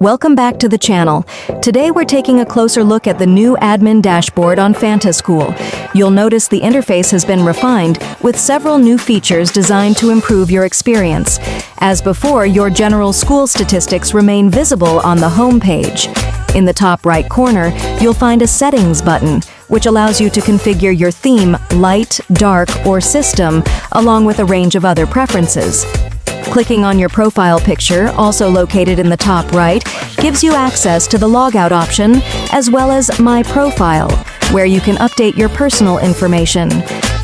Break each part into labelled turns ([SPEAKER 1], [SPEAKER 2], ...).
[SPEAKER 1] Welcome back to the channel. Today we're taking a closer look at the new admin dashboard on Fantaskool. You'll notice the interface has been refined with several new features designed to improve your experience. As before, your general school statistics remain visible on the home page. In the top right corner, you'll find a Settings button, which allows you to configure your theme, light, dark, or system, along with a range of other preferences. Clicking on your profile picture, also located in the top right, gives you access to the Logout option, as well as My Profile, where you can update your personal information.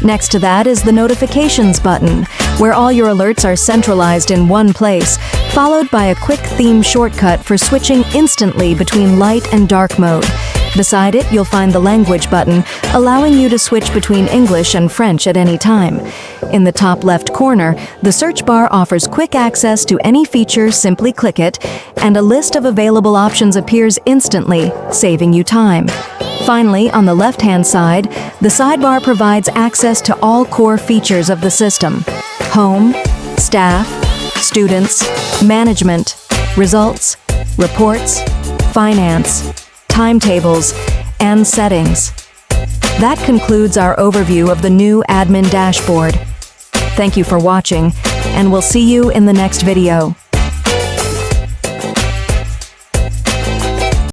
[SPEAKER 1] Next to that is the Notifications button, where all your alerts are centralized in one place, followed by a quick theme shortcut for switching instantly between light and dark mode. Beside it, you'll find the Language button, allowing you to switch between English and French at any time. In the top left corner, the search bar offers quick access to any feature. Simply click it, and a list of available options appears instantly, saving you time. Finally, on the left-hand side, the sidebar provides access to all core features of the system: Home, Staff, Students, Management, Results, Reports, Finance, Timetables, and Settings. That concludes our overview of the new admin dashboard. Thank you for watching, and we'll see you in the next video.